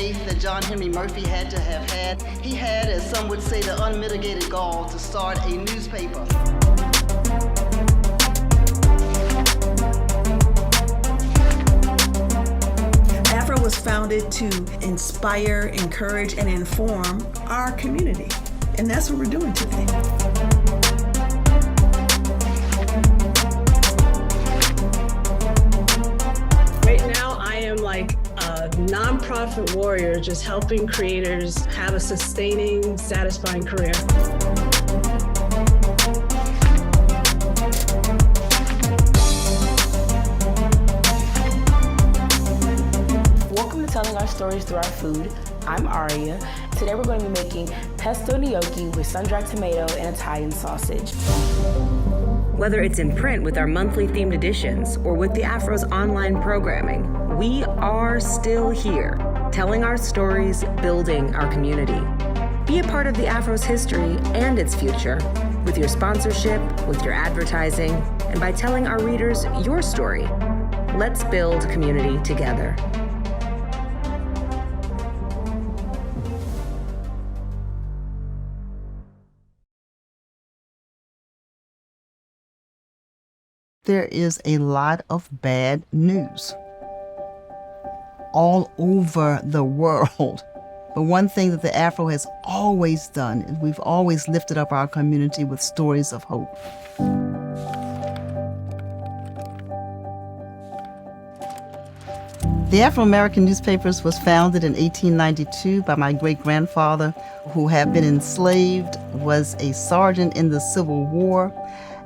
faith that John Henry Murphy had to have had. He had, as some would say, the unmitigated gall to start a newspaper. AFRO was founded to inspire, encourage, and inform our community. And that's what we're doing today. Right now, I am like a nonprofit warrior, just helping creators have a sustaining, satisfying career. Welcome to Telling Our Stories Through Our Food. I'm Aria. Today we're going to be making pesto gnocchi with sun-dried tomato and Italian sausage. Whether it's in print with our monthly themed editions or with the AFRO's online programming, we are still here, telling our stories, building our community. Be a part of the AFRO's history and its future with your sponsorship, with your advertising, and by telling our readers your story. Let's build community together. There is a lot of bad news all over the world. But one thing that the AFRO has always done is we've always lifted up our community with stories of hope. The Afro-American Newspapers was founded in 1892 by my great-grandfather, who had been enslaved, was a sergeant in the Civil War,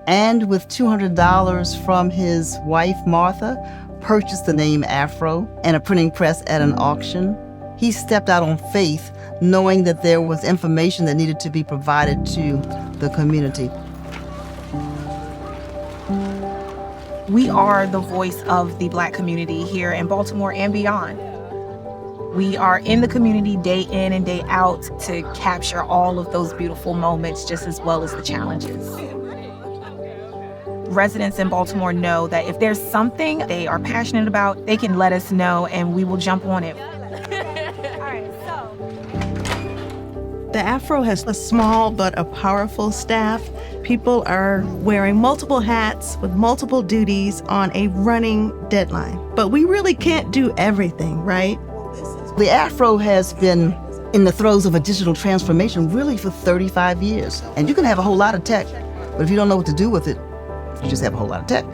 and with $200 from his wife, Martha, purchased the name AFRO and a printing press at an auction. He stepped out on faith, knowing that there was information that needed to be provided to the community. We are the voice of the Black community here in Baltimore and beyond. We are in the community day in and day out to capture all of those beautiful moments just as well as the challenges. Residents in Baltimore know that if there's something they are passionate about, they can let us know and we will jump on it. The AFRO has a small but a powerful staff. People are wearing multiple hats with multiple duties on a running deadline. But we really can't do everything, right? The AFRO has been in the throes of a digital transformation really for 35 years. And you can have a whole lot of tech, but if you don't know what to do with it, you just have a whole lot of tech,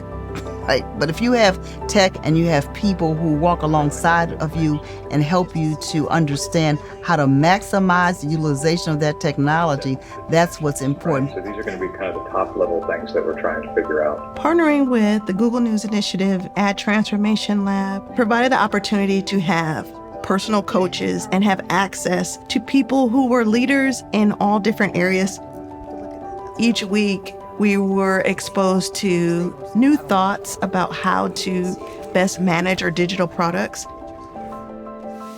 right? But if you have tech and you have people who walk alongside of you and help you to understand how to maximize the utilization of that technology, that's what's important. So these are going to be kind of the top level things that we're trying to figure out. Partnering with the Google News Initiative Ad Transformation Lab provided the opportunity to have personal coaches and have access to people who were leaders in all different areas. Each week, we were exposed to new thoughts about how to best manage our digital products.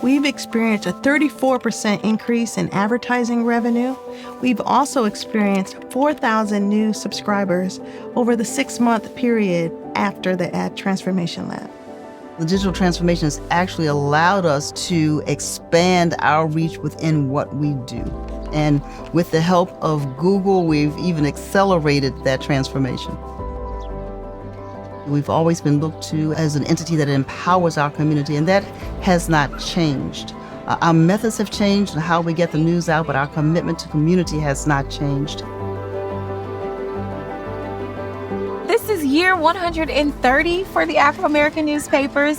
We've experienced a 34% increase in advertising revenue. We've also experienced 4,000 new subscribers over the 6-month period after the Ad Transformation Lab. The digital transformation has actually allowed us to expand our reach within what we do. And with the help of Google, we've even accelerated that transformation. We've always been looked to as an entity that empowers our community, and that has not changed. Our methods have changed and how we get the news out, but our commitment to community has not changed. This is year 130 for the Afro-American newspapers.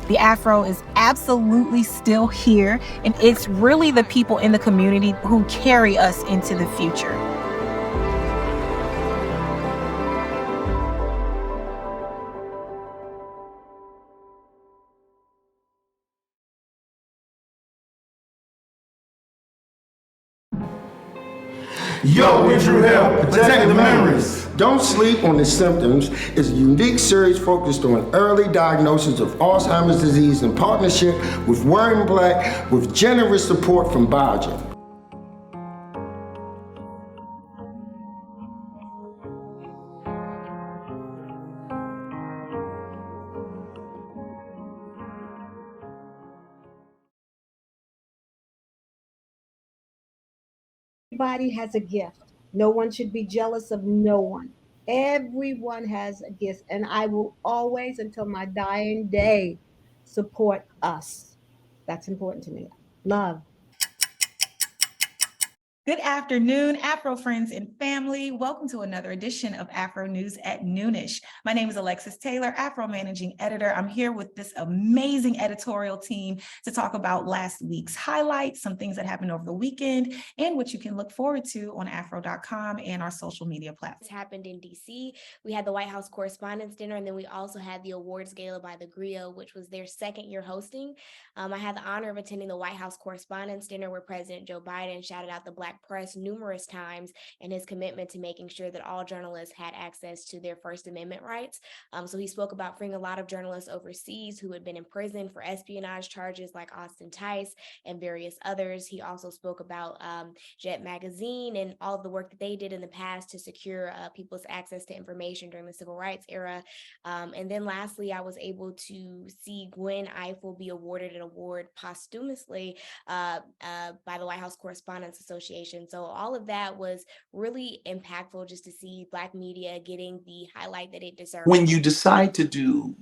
The AFRO is absolutely still here, and it's really the people in the community who carry us into the future. Yo, we're True Health, protect the memories. Don't sleep on the symptoms is a unique series focused on early diagnosis of Alzheimer's disease in partnership with Wearing Black with generous support from Biogen. Everybody has a gift. No one should be jealous of no one. Everyone has a gift, and I will always, until my dying day, support us. That's important to me. Love. Good afternoon, Afro friends and family. Welcome to another edition of Afro News at Noonish. My name is Alexis Taylor, Afro Managing Editor. I'm here with this amazing editorial team to talk about last week's highlights, some things that happened over the weekend, and what you can look forward to on afro.com and our social media platforms. It happened in DC. We had the White House Correspondents' Dinner, and then we also had the awards gala by the Griot, which was their second year hosting. I had the honor of attending the White House Correspondents' Dinner, where President Joe Biden shouted out the Black press numerous times and his commitment to making sure that all journalists had access to their First Amendment rights. So he spoke about freeing a lot of journalists overseas who had been imprisoned for espionage charges, like Austin Tice and various others. He also spoke about Jet Magazine and all of the work that they did in the past to secure people's access to information during the civil rights era. And then lastly, I was able to see Gwen Ifill be awarded an award posthumously by the White House Correspondents Association. So all of that was really impactful, just to see Black media getting the highlight that it deserves. When you decide to do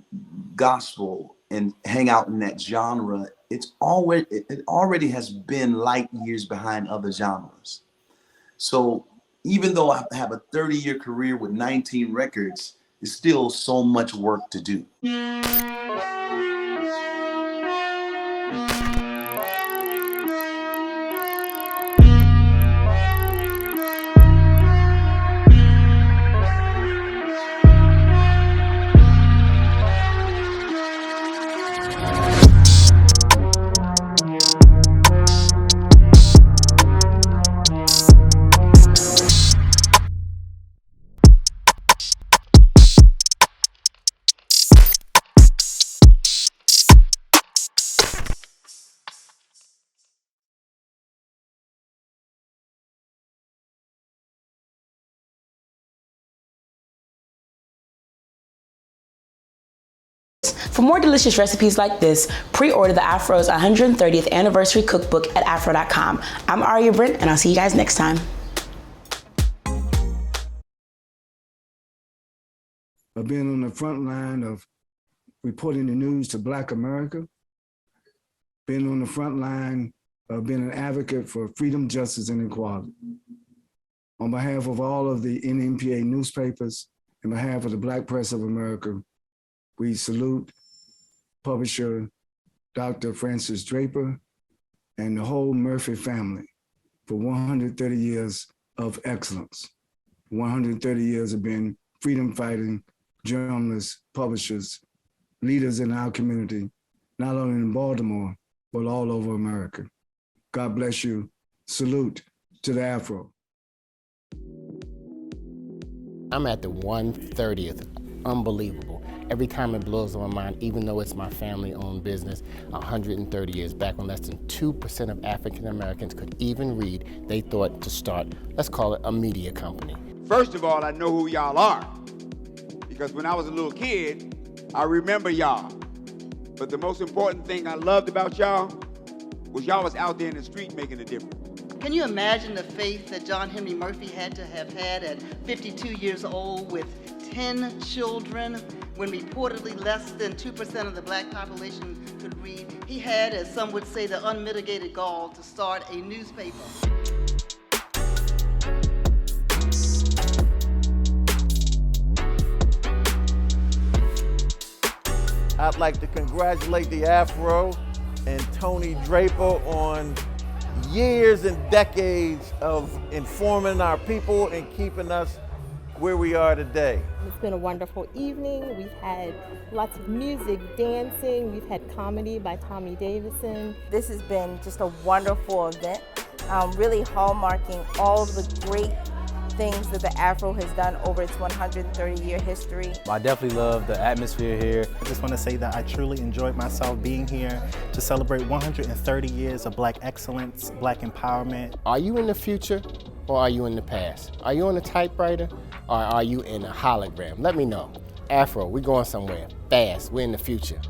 gospel and hang out in that genre, it already has been light years behind other genres. So even though I have a 30-year career with 19 records, there's still so much work to do. For more delicious recipes like this, pre-order the Afro's 130th anniversary cookbook at afro.com. I'm Aria Brent, and I'll see you guys next time. I've been on the front line of reporting the news to Black America, been on the front line of being an advocate for freedom, justice, and equality. On behalf of all of the NMPA newspapers, on behalf of the Black Press of America, we salute publisher Dr. Francis Draper and the whole Murphy family for 130 years of excellence, 130 years of being freedom-fighting journalists, publishers, leaders in our community, not only in Baltimore, but all over America. God bless you. Salute to the Afro. I'm at the 130th. Unbelievable. Every time it blows my mind, even though it's my family-owned business, 130 years back when less than 2% of African Americans could even read, they thought to start, let's call it a media company. First of all, I know who y'all are, because when I was a little kid, I remember y'all. But the most important thing I loved about y'all was y'all was out there in the street making a difference. Can you imagine the faith that John Henry Murphy had to have had at 52 years old with 10 children, when reportedly less than 2% of the Black population could read? He had, as some would say, the unmitigated gall to start a newspaper. I'd like to congratulate the Afro and Tony Draper on years and decades of informing our people and keeping us where we are today. It's been a wonderful evening. We've had lots of music, dancing. We've had comedy by Tommy Davison. This has been just a wonderful event, really hallmarking all of the great things that the Afro has done over its 130-year history. I definitely love the atmosphere here. I just want to say that I truly enjoyed myself being here to celebrate 130 years of Black excellence, Black empowerment. Are you in the future or are you in the past? Are you on a typewriter or are you in a hologram? Let me know. Afro, we're going somewhere fast. We're in the future.